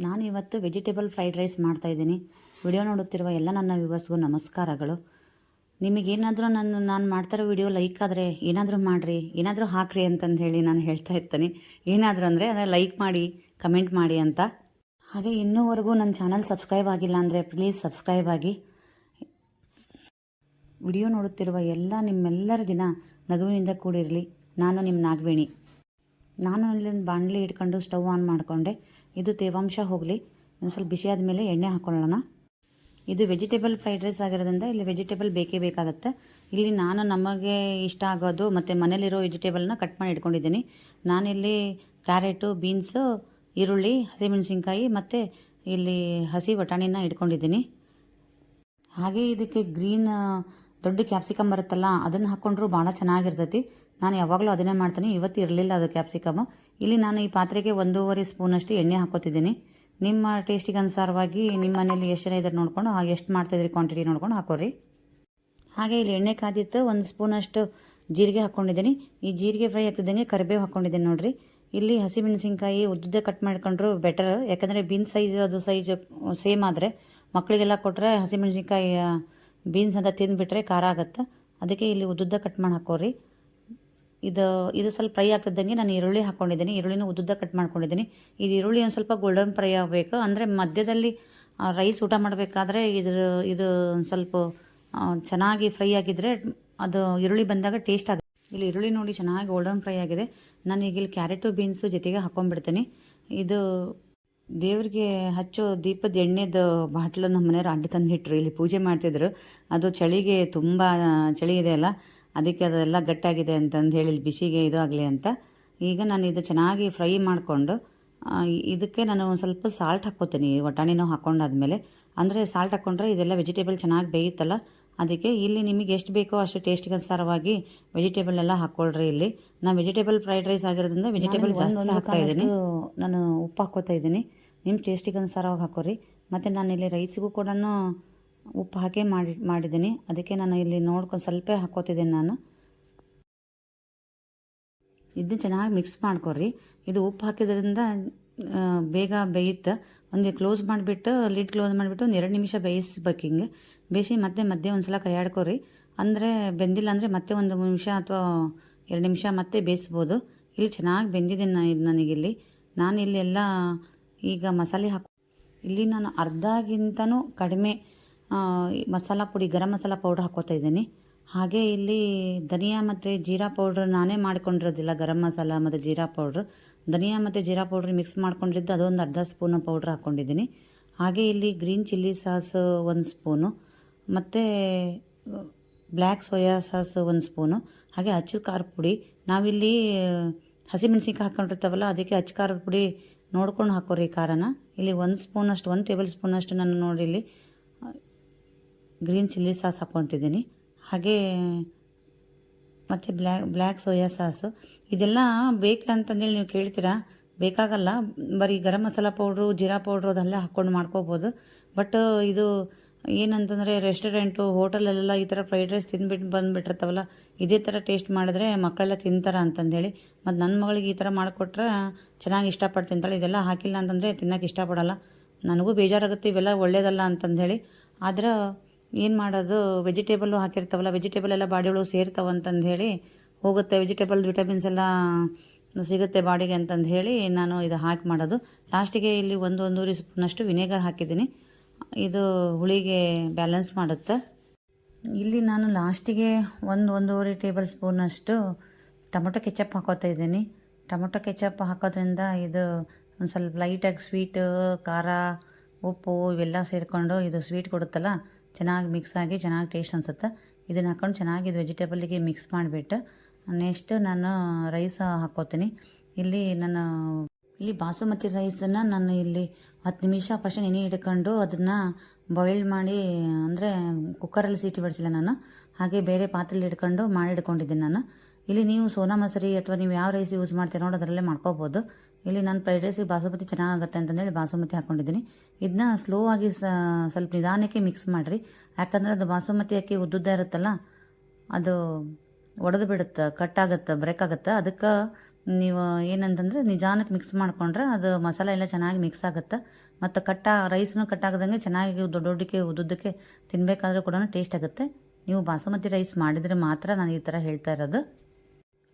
ನಾನು ಇವತ್ತು vegetable fried rice ಮಾಡ್ತಾಯಿದ್ದೀನಿ. ವಿಡಿಯೋ ನೋಡುತ್ತಿರುವ ಎಲ್ಲ ನನ್ನ ವ್ಯೂವರ್ಸ್ಗೂ ನಮಸ್ಕಾರಗಳು. ನಿಮಗೇನಾದರೂ ನಾನು ಮಾಡ್ತಾರೋ ವಿಡಿಯೋ ಲೈಕ್ ಆದರೆ ಏನಾದರೂ ಮಾಡಿರಿ, ಏನಾದರೂ ಹಾಕ್ರಿ ಅಂತಂದು ಹೇಳಿ ನಾನು ಹೇಳ್ತಾ ಇರ್ತೀನಿ. ಏನಾದರೂ ಅಂದರೆ ಅದನ್ನು ಲೈಕ್ ಮಾಡಿ, ಕಮೆಂಟ್ ಮಾಡಿ ಅಂತ. ಹಾಗೆ ಇನ್ನೂವರೆಗೂ ನನ್ನ ಚಾನಲ್ ಸಬ್ಸ್ಕ್ರೈಬ್ ಆಗಿಲ್ಲ ಅಂದರೆ ಪ್ಲೀಸ್ ಸಬ್ಸ್ಕ್ರೈಬ್ ಆಗಿ. ವಿಡಿಯೋ ನೋಡುತ್ತಿರುವ ನಿಮ್ಮೆಲ್ಲರ ದಿನ ನಗುವಿನಿಂದ ಕೂಡಿರಲಿ. ನಾನು ನಿಮ್ಮ ನಾಗವೇಣಿ. ನಾನು ಅಲ್ಲಿಂದ ಬಾಣಲಿ ಇಟ್ಕೊಂಡು ಸ್ಟವ್ ಆನ್ ಮಾಡಿಕೊಂಡೆ. ಇದು ತೇವಾಂಶ ಹೋಗಲಿ, ಒಂದು ಸ್ವಲ್ಪ ಬಿಸಿ ಆದಮೇಲೆ ಎಣ್ಣೆ ಹಾಕ್ಕೊಳ್ಳೋಣ. ಇದು ವೆಜಿಟೇಬಲ್ ಫ್ರೈಡ್ ರೈಸ್ ಆಗಿರೋದ್ರಿಂದ ಇಲ್ಲಿ ವೆಜಿಟೇಬಲ್ ಬೇಕೇ ಬೇಕಾಗುತ್ತೆ. ಇಲ್ಲಿ ನಾನು ನಮಗೆ ಇಷ್ಟ ಆಗೋದು ಮತ್ತು ಮನೇಲಿರೋ ವೆಜಿಟೇಬಲ್ನ ಕಟ್ ಮಾಡಿ ಇಟ್ಕೊಂಡಿದ್ದೀನಿ. ನಾನಿಲ್ಲಿ ಕ್ಯಾರೆಟು, ಬೀನ್ಸು, ಈರುಳ್ಳಿ, ಹಸಿಮೆಣಸಿನ್ಕಾಯಿ ಮತ್ತು ಇಲ್ಲಿ ಹಸಿ ಬಟಾಣಿನ ಇಟ್ಕೊಂಡಿದ್ದೀನಿ. ಹಾಗೆ ಇದಕ್ಕೆ ಗ್ರೀನ್ ದೊಡ್ಡ ಕ್ಯಾಪ್ಸಿಕಮ್ ಬರುತ್ತಲ್ಲ, ಅದನ್ನು ಹಾಕ್ಕೊಂಡ್ರೂ ಭಾಳ ಚೆನ್ನಾಗಿರ್ತೈತಿ. ನಾನು ಯಾವಾಗಲೂ ಅದನ್ನೇ ಮಾಡ್ತೀನಿ. ಇವತ್ತು ಇರಲಿಲ್ಲ ಅದು ಕ್ಯಾಪ್ಸಿಕಮ್. ಇಲ್ಲಿ ನಾನು ಈ ಪಾತ್ರೆಗೆ 1.5 ಸ್ಪೂನಷ್ಟು ಎಣ್ಣೆ ಹಾಕೋತಿದ್ದೀನಿ. ನಿಮ್ಮ ಟೇಸ್ಟಿಗೆ ಅನುಸಾರವಾಗಿ ನಿಮ್ಮ ಮನೇಲಿ ಎಷ್ಟು ಜನ ಇದ್ರೆ ನೋಡಿಕೊಂಡು ಎಷ್ಟು ಮಾಡ್ತಾಯಿದ್ರಿ ಕ್ವಾಂಟಿಟಿ ನೋಡ್ಕೊಂಡು ಹಾಕೋರಿ. ಹಾಗೆ ಇಲ್ಲಿ ಎಣ್ಣೆ ಕಾದಿತ್ತು, 1 ಸ್ಪೂನಷ್ಟು ಜೀರಿಗೆ ಹಾಕ್ಕೊಂಡಿದ್ದೀನಿ. ಈ ಜೀರಿಗೆ ಫ್ರೈ ಆಗ್ತಿದ್ದಂಗೆ ಕರಿಬೇವು ಹಾಕ್ಕೊಂಡಿದ್ದೀನಿ ನೋಡಿರಿ. ಇಲ್ಲಿ ಹಸಿಮೆಣಸಿನ್ಕಾಯಿ ಉದ್ದುದ್ದೇ ಕಟ್ ಮಾಡ್ಕೊಂಡ್ರು ಬೆಟರ್, ಯಾಕಂದರೆ ಬೀನ್ಸ್ ಸೈಜ್ ಸೇಮ್ ಆದರೆ ಮಕ್ಕಳಿಗೆಲ್ಲ ಕೊಟ್ಟರೆ ಹಸಿಮೆಣಸಿನ್ಕಾಯಿ ಬೀನ್ಸ್ ಅಂತ ತಿಂದುಬಿಟ್ರೆ ಖಾರ ಆಗುತ್ತೆ. ಅದಕ್ಕೆ ಇಲ್ಲಿ ಉದ್ದುದ್ದ ಕಟ್ ಮಾಡಿ ಹಾಕೋರಿ. ಇದು ಸ್ವಲ್ಪ ಫ್ರೈ ಆಗ್ತಿದ್ದಂಗೆ ನಾನು ಈರುಳ್ಳಿ ಹಾಕ್ಕೊಂಡಿದ್ದೀನಿ. ಈರುಳ್ಳಿನ ಉದ್ದುದ್ದ ಕಟ್ ಮಾಡ್ಕೊಂಡಿದ್ದೀನಿ. ಇದು ಈರುಳ್ಳಿ ಒಂದು ಸ್ವಲ್ಪ ಗೋಲ್ಡನ್ ಫ್ರೈ ಆಗಬೇಕು. ಅಂದರೆ ಮಧ್ಯದಲ್ಲಿ ರೈಸ್ ಊಟ ಮಾಡಬೇಕಾದ್ರೆ ಇದು ಒಂದು ಸ್ವಲ್ಪ ಚೆನ್ನಾಗಿ ಫ್ರೈ ಆಗಿದ್ದರೆ ಅದು ಈರುಳ್ಳಿ ಬಂದಾಗ ಟೇಸ್ಟ್ ಆಗುತ್ತೆ. ಇಲ್ಲಿ ಈರುಳ್ಳಿ ನೋಡಿ ಚೆನ್ನಾಗಿ ಗೋಲ್ಡನ್ ಫ್ರೈ ಆಗಿದೆ. ನಾನು ಈಗ ಇಲ್ಲಿ ಕ್ಯಾರೆಟು ಬೀನ್ಸು ಜೊತೆಗೆ ಹಾಕ್ಕೊಂಡ್ಬಿಡ್ತೀನಿ. ಇದು ದೇವ್ರಿಗೆ ಹಚ್ಚೋ ದೀಪದ ಎಣ್ಣೆದು ಬಾಟ್ಲು ನಮ್ಮ ಮನೆಯವ್ರು ಅಡ್ಡ ತಂದಿಟ್ರು. ಇಲ್ಲಿ ಪೂಜೆ ಮಾಡ್ತಿದ್ರು. ಅದು ಚಳಿಗೆ ತುಂಬ ಚಳಿ ಇದೆ ಅಲ್ಲ, ಅದಕ್ಕೆ ಅದೆಲ್ಲ ಗಟ್ಟಾಗಿದೆ ಅಂತಂದು ಹೇಳಿ ಇಲ್ಲಿ ಬಿಸಿಗೆ ಇದು ಆಗಲಿ ಅಂತ. ಈಗ ನಾನು ಇದು ಚೆನ್ನಾಗಿ ಫ್ರೈ ಮಾಡಿಕೊಂಡು ಇದಕ್ಕೆ ನಾನು ಒಂದು ಸ್ವಲ್ಪ ಸಾಲ್ಟ್ ಹಾಕ್ಕೋತೀನಿ. ವಟಾಣಿನೂ ಹಾಕ್ಕೊಂಡಾದ್ಮೇಲೆ, ಅಂದರೆ ಸಾಲ್ಟ್ ಹಾಕ್ಕೊಂಡ್ರೆ ಇದೆಲ್ಲ ವೆಜಿಟೇಬಲ್ ಚೆನ್ನಾಗಿ ಬೇಯುತ್ತಲ್ಲ, ಅದಕ್ಕೆ ಇಲ್ಲಿ ನಿಮಗೆ ಎಷ್ಟು ಬೇಕೋ ಅಷ್ಟು ಟೇಸ್ಟ್ಗೆ ಅನುಸಾರವಾಗಿ ವೆಜಿಟೇಬಲ್ ಎಲ್ಲ ಹಾಕ್ಕೊಳ್ರಿ. ಇಲ್ಲಿ ನಾನು ವೆಜಿಟೇಬಲ್ ಫ್ರೈಡ್ ರೈಸ್ ಆಗಿರೋದ್ರಿಂದ ವೆಜಿಟೇಬಲ್ ಜಾಸ್ತಿ ಹಾಕ್ತಾ ಇದ್ದೀನಿ. ನಾನು ಉಪ್ಪು ಹಾಕ್ಕೋತಾ ಇದ್ದೀನಿ. ನಿಮ್ಮ ಟೇಸ್ಟಿಗೆ ಅನುಸಾರವಾಗಿ ಹಾಕೋರಿ. ಮತ್ತು ನಾನು ಇಲ್ಲಿ ರೈಸಿಗೂ ಕೂಡ ಉಪ್ಪು ಹಾಕಿ ಮಾಡಿದ್ದೀನಿ. ಅದಕ್ಕೆ ನಾನು ಇಲ್ಲಿ ನೋಡ್ಕೊಂಡು ಸ್ವಲ್ಪ ಹಾಕ್ಕೋತಿದ್ದೀನಿ. ನಾನು ಇದನ್ನ ಚೆನ್ನಾಗಿ ಮಿಕ್ಸ್ ಮಾಡ್ಕೊರಿ. ಇದು ಉಪ್ಪು ಹಾಕಿದ್ರಿಂದ ಬೇಗ ಬೇಯುತ್ತೆ. ಒಂದು ಕ್ಲೋಸ್ ಮಾಡಿಬಿಟ್ಟು ಲಿಡ್ ಕ್ಲೋಸ್ ಮಾಡಿಬಿಟ್ಟು ಒಂದು 2 ನಿಮಿಷ ಬೇಯಿಸ್ಬೇಕು. ಹಿಂಗೆ ಬೇಯಿಸಿ ಮತ್ತೆ ಮಧ್ಯೆ ಒಂದು ಸಲ ಕೈ ಆಡ್ಕೊರಿ. ಅಂದರೆ ಬೆಂದಿಲ್ಲ ಅಂದರೆ ಮತ್ತೆ 1 ನಿಮಿಷ ಅಥವಾ 2 ನಿಮಿಷ ಮತ್ತೆ ಬೇಯಿಸ್ಬೋದು. ಇಲ್ಲಿ ಚೆನ್ನಾಗಿ ಬೆಂದಿದ್ದೀನಿ ಇದು ನನಗಿಲ್ಲಿ. ನಾನು ಇಲ್ಲೆಲ್ಲ ಈಗ ಮಸಾಲೆ ಇಲ್ಲಿ ನಾನು ಅರ್ಧಗಿಂತನೂ ಕಡಿಮೆ ಮಸಾಲ ಪುಡಿ, ಗರಂ ಮಸಾಲ ಪೌಡ್ರ್ ಹಾಕ್ಕೋತಾ ಇದ್ದೀನಿ. ಹಾಗೆ ಇಲ್ಲಿ ಧನಿಯಾ ಮತ್ತು ಜೀರಾ ಪೌಡ್ರ್ ನಾನೇ ಮಾಡ್ಕೊಂಡಿರೋದಿಲ್ಲ. ಗರಂ ಮಸಾಲ ಮತ್ತು ಜೀರಾ ಪೌಡ್ರ್, ಧನಿಯಾ ಮತ್ತು ಜೀರಾ ಪೌಡ್ರ್ ಮಿಕ್ಸ್ ಮಾಡ್ಕೊಂಡಿದ್ದು ಅದೊಂದು ಅರ್ಧ ಸ್ಪೂನು ಪೌಡ್ರ್ ಹಾಕ್ಕೊಂಡಿದ್ದೀನಿ. ಹಾಗೆ ಇಲ್ಲಿ ಗ್ರೀನ್ ಚಿಲ್ಲಿ ಸಾಸ್ 1 ಸ್ಪೂನು ಮತ್ತು ಬ್ಲ್ಯಾಕ್ ಸೋಯಾ ಸಾಸ್ 1 ಸ್ಪೂನು, ಹಾಗೆ ಅಚ್ಚ ಖಾರದ ಪುಡಿ. ನಾವಿಲ್ಲಿ ಹಸಿಮೆಣ್ಸಿನ್ಕಾಯಿ ಹಾಕ್ಕೊಂಡಿರ್ತಾವಲ್ಲ, ಅದಕ್ಕೆ ಅಚ್ಚ ಖಾರದ ಪುಡಿ ನೋಡ್ಕೊಂಡು ಹಾಕೋರಿ ಖಾರನ. ಇಲ್ಲಿ 1 ಸ್ಪೂನಷ್ಟು 1 ಟೇಬಲ್ ಸ್ಪೂನಷ್ಟು ನಾನು ನೋಡಿ ಇಲ್ಲಿ ಗ್ರೀನ್ ಚಿಲ್ಲಿ ಸಾಸ್ ಹಾಕ್ಕೊತಿದ್ದೀನಿ. ಹಾಗೆ ಮತ್ತು ಬ್ಲ್ಯಾಕ್ ಸೋಯಾ ಸಾಸು. ಇದೆಲ್ಲ ಬೇಕಂತಂದೇಳಿ ನೀವು ಕೇಳ್ತೀರಾ, ಬೇಕಾಗಲ್ಲ. ಬರೀ ಗರಂ ಮಸಾಲ ಪೌಡ್ರು, ಜೀರಾ ಪೌಡ್ರು ಅದೆಲ್ಲ ಹಾಕ್ಕೊಂಡು ಮಾಡ್ಕೋಬೋದು. ಬಟ್ ಇದು ಏನಂತಂದರೆ ರೆಸ್ಟೋರೆಂಟು, ಹೋಟೆಲಲ್ಲೆಲ್ಲ ಈ ಥರ ಫ್ರೈಡ್ ರೈಸ್ ಬಂದುಬಿಟ್ಟಿರ್ತಾವಲ್ಲ, ಇದೇ ಥರ ಟೇಸ್ಟ್ ಮಾಡಿದ್ರೆ ಮಕ್ಕಳೆಲ್ಲ ತಿಂತಾರೆ ಅಂತಂದೇಳಿ. ಮತ್ತು ನನ್ನ ಮಗಳಿಗೆ ಈ ಥರ ಮಾಡಿಕೊಟ್ರೆ ಚೆನ್ನಾಗಿ ಇಷ್ಟಪಟ್ಟು ತಿಂತಾಳೆ. ಇದೆಲ್ಲ ಹಾಕಿಲ್ಲ ಅಂತಂದರೆ ತಿನ್ನೋಕೆ ಇಷ್ಟಪಡಲ್ಲ. ನನಗೂ ಬೇಜಾರಾಗುತ್ತೆ, ಇವೆಲ್ಲ ಒಳ್ಳೇದಲ್ಲ ಅಂತಂದೇಳಿ. ಆದ್ರೆ ಏನು ಮಾಡೋದು, ವೆಜಿಟೇಬಲ್ಲು ಹಾಕಿರ್ತಾವಲ್ಲ, ವೆಜಿಟೇಬಲ್ ಎಲ್ಲ ಬಾಡಿ ಒಳಗೆ ಸೇರ್ತಾವೆ ಅಂತಂದು ಹೇಳಿ ಹೋಗುತ್ತೆ. ವೆಜಿಟೇಬಲ್ ವಿಟಮಿನ್ಸ್ ಎಲ್ಲ ಸಿಗುತ್ತೆ ಬಾಡಿಗೆ ಅಂತಂದು ಹೇಳಿ ನಾನು ಇದು ಹಾಕಿ ಮಾಡೋದು. ಲಾಸ್ಟಿಗೆ ಇಲ್ಲಿ 1-1.5 ಸ್ಪೂನಷ್ಟು ವಿನೆಗರ್ ಹಾಕಿದ್ದೀನಿ. ಇದು ಹುಳಿಗೆ ಬ್ಯಾಲೆನ್ಸ್ ಮಾಡುತ್ತೆ. ಇಲ್ಲಿ ನಾನು ಲಾಸ್ಟಿಗೆ 1-1.5 ಟೇಬಲ್ ಸ್ಪೂನಷ್ಟು ಟೊಮೊಟೊ ಕೆಚಪ್ ಹಾಕೋತಾ ಇದ್ದೀನಿ. ಟೊಮೊಟೊ ಕೆಚಪ್ ಹಾಕೋದ್ರಿಂದ ಇದು ಒಂದು ಸ್ವಲ್ಪ ಲೈಟಾಗಿ ಸ್ವೀಟ್, ಖಾರ, ಉಪ್ಪು ಇವೆಲ್ಲ ಸೇರಿಕೊಂಡು ಇದು ಸ್ವೀಟ್ ಕೊಡುತ್ತಲ್ಲ, ಚೆನ್ನಾಗಿ ಮಿಕ್ಸ್ ಆಗಿ ಚೆನ್ನಾಗಿ ಟೇಸ್ಟ್ ಅನಿಸುತ್ತೆ. ಇದನ್ನು ಹಾಕ್ಕೊಂಡು ಚೆನ್ನಾಗಿ ಇದು ವೆಜಿಟೇಬಲ್ಗೆ ಮಿಕ್ಸ್ ಮಾಡಿಬಿಟ್ಟು ನೆಕ್ಸ್ಟ್ ನಾನು ರೈಸ್ ಹಾಕ್ಕೋತೀನಿ. ಇಲ್ಲಿ ಬಾಸುಮತಿ ರೈಸನ್ನು ನಾನು ಇಲ್ಲಿ 10 ನಿಮಿಷ ಫಸ್ಟ್ ನೆನೆ ಇಟ್ಕೊಂಡು ಅದನ್ನು ಬಾಯ್ಲ್ ಮಾಡಿ, ಅಂದರೆ ಕುಕ್ಕರಲ್ಲಿ ಸೀಟಿ ಬಡಿಸಿಲ್ಲ ನಾನು, ಹಾಗೆ ಬೇರೆ ಪಾತ್ರೆಯಲ್ಲಿ ಇಟ್ಕೊಂಡು ಮಾಡಿಟ್ಕೊಂಡಿದ್ದೀನಿ ನಾನು. ಇಲ್ಲಿ ನೀವು ಸೋನಾ ಮಸೂರಿ ಅಥವಾ ನೀವು ಯಾವ ರೈಸ್ ಯೂಸ್ ಮಾಡ್ತೀರ ನೋಡಿ ಅದರಲ್ಲೇ ಮಾಡ್ಕೋಬೋದು. ಇಲ್ಲಿ ನಾನು ಫ್ರೈಡ್ ರೈಸಿಗೆ ಬಾಸುಮತಿ ಚೆನ್ನಾಗುತ್ತೆ ಅಂತಂದೇಳಿ ಬಾಸುಮತಿ ಹಾಕ್ಕೊಂಡಿದ್ದೀನಿ. ಇದನ್ನ ಸ್ಲೋ ಆಗಿ ಸ್ವಲ್ಪ ನಿಧಾನಕ್ಕೆ ಮಿಕ್ಸ್ ಮಾಡಿರಿ. ಯಾಕಂದರೆ ಅದು ಬಾಸುಮತಿ ಅಕ್ಕಿ ಉದ್ದುದ್ದ ಇರುತ್ತಲ್ಲ, ಅದು ಒಡೆದು ಬಿಡುತ್ತೆ, ಕಟ್ ಆಗುತ್ತೆ, ಬ್ರೇಕ್ ಆಗುತ್ತೆ. ಅದಕ್ಕೆ ನೀವು ಏನಂತಂದರೆ ನಿಧಾನಕ್ಕೆ ಮಿಕ್ಸ್ ಮಾಡ್ಕೊಂಡ್ರೆ ಅದು ಮಸಾಲೆ ಎಲ್ಲ ಚೆನ್ನಾಗಿ ಮಿಕ್ಸ್ ಆಗುತ್ತೆ ಮತ್ತು ರೈಸ್ನು ಕಟ್ಟಾಗದಂಗೆ ಚೆನ್ನಾಗಿ ದೊಡ್ಡಕ್ಕೆ ಉದ್ದುದ್ದಕ್ಕೆ ತಿನ್ನಬೇಕಾದ್ರೂ ಕೂಡ ಟೇಸ್ಟ್ ಆಗುತ್ತೆ. ನೀವು ಬಾಸುಮತಿ ರೈಸ್ ಮಾಡಿದರೆ ಮಾತ್ರ ನಾನು ಈ ಥರ ಹೇಳ್ತಾ ಇರೋದು.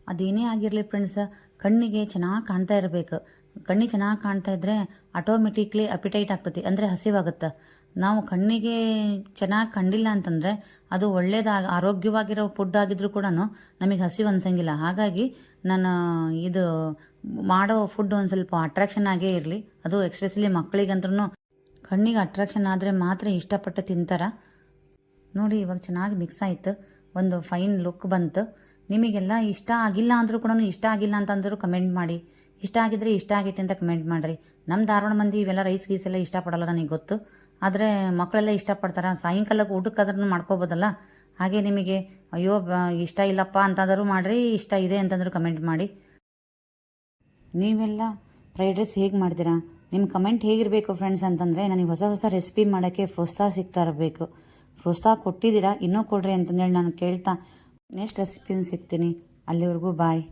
ಅದೇನೇ ಆಗಿರಲಿ ಫ್ರೆಂಡ್ಸ್, ಕಣ್ಣಿಗೆ ಚೆನ್ನಾಗಿ ಕಾಣ್ತಾ ಇರಬೇಕು. ಕಣ್ಣಿಗೆ ಚೆನ್ನಾಗಿ ಕಾಣ್ತಾ ಇದ್ದರೆ ಆಟೋಮೆಟಿಕ್ಲಿ ಅಪಿಟೈಟ್ ಆಗ್ತೈತಿ, ಅಂದರೆ ಹಸಿವಾಗುತ್ತೆ. ನಾವು ಕಣ್ಣಿಗೆ ಚೆನ್ನಾಗಿ ಕಂಡಿಲ್ಲ ಅಂತಂದರೆ ಅದು ಆರೋಗ್ಯವಾಗಿರೋ ಫುಡ್ ಆಗಿದ್ರೂ ಕೂಡ ನಮಗೆ ಹಸಿವು ಅನ್ಸಂಗಿಲ್ಲ. ಹಾಗಾಗಿ ನಾನು ಇದು ಮಾಡೋ ಫುಡ್ ಒಂದು ಸ್ವಲ್ಪ ಅಟ್ರಾಕ್ಷನ್ ಆಗೇ ಇರಲಿ. ಅದು ಎಸ್ಪೆಷಲಿ ಮಕ್ಕಳಿಗಂದ್ರೂ ಕಣ್ಣಿಗೆ ಅಟ್ರಾಕ್ಷನ್ ಆದರೆ ಮಾತ್ರ ಇಷ್ಟಪಟ್ಟು ತಿಂತಾರೆ. ನೋಡಿ ಇವಾಗ ಚೆನ್ನಾಗಿ ಮಿಕ್ಸ್ ಆಯಿತು, ಒಂದು ಫೈನ್ ಲುಕ್ ಬಂತು. ನಿಮಗೆಲ್ಲ ಇಷ್ಟ ಆಗಿಲ್ಲ ಅಂದರೂ ಕೂಡ ಇಷ್ಟ ಆಗಿಲ್ಲ ಅಂತಂದರೂ ಕಮೆಂಟ್ ಮಾಡಿ, ಇಷ್ಟ ಆಗಿದ್ರೆ ಇಷ್ಟ ಆಗೈತೆ ಅಂತ ಕಮೆಂಟ್ ಮಾಡಿರಿ. ನಮ್ಮ ಧಾರವಾಡ ಮಂದಿ ಇವೆಲ್ಲ ರೈಸ್ ಗೀಸೆಲ್ಲ ಇಷ್ಟಪಡಲ್ಲ, ನನಗೆ ಗೊತ್ತು. ಆದರೆ ಮಕ್ಕಳೆಲ್ಲ ಇಷ್ಟಪಡ್ತಾರೆ. ಸಾಯಂಕಾಲಕ್ಕೆ ಊಟಕ್ಕಾದ್ರೂ ಮಾಡ್ಕೋಬೋದಲ್ಲ. ಹಾಗೆ ನಿಮಗೆ ಅಯ್ಯೋ ಇಷ್ಟ ಇಲ್ಲಪ್ಪ ಅಂತಂದರೂ ಮಾಡಿರಿ, ಇಷ್ಟ ಇದೆ ಅಂತಂದರೂ ಕಮೆಂಟ್ ಮಾಡಿ. ನೀವೆಲ್ಲ ಫ್ರೈಡ್ ರೈಸ್ ಹೇಗೆ ಮಾಡ್ತೀರಾ? ನಿಮ್ಮ ಕಮೆಂಟ್ ಹೇಗಿರಬೇಕು ಫ್ರೆಂಡ್ಸ್ ಅಂತಂದರೆ ನನಗೆ ಹೊಸ ಹೊಸ ರೆಸಿಪಿ ಮಾಡೋಕ್ಕೆ ಪ್ರೋತ್ಸಾಹ ಸಿಗ್ತಾ ಇರಬೇಕು. ಪ್ರೋತ್ಸಾಹ ಕೊಟ್ಟಿದ್ದೀರಾ, ಇನ್ನೂ ಕೊಡ್ರಿ ಅಂತಂದೇಳಿ ನಾನು ಕೇಳ್ತಾ ನೆಕ್ಸ್ಟ್ ರೆಸಿಪಿನ ಸಿಗ್ತೀನಿ. ಅಲ್ಲಿವರೆಗೂ ಬಾಯ್.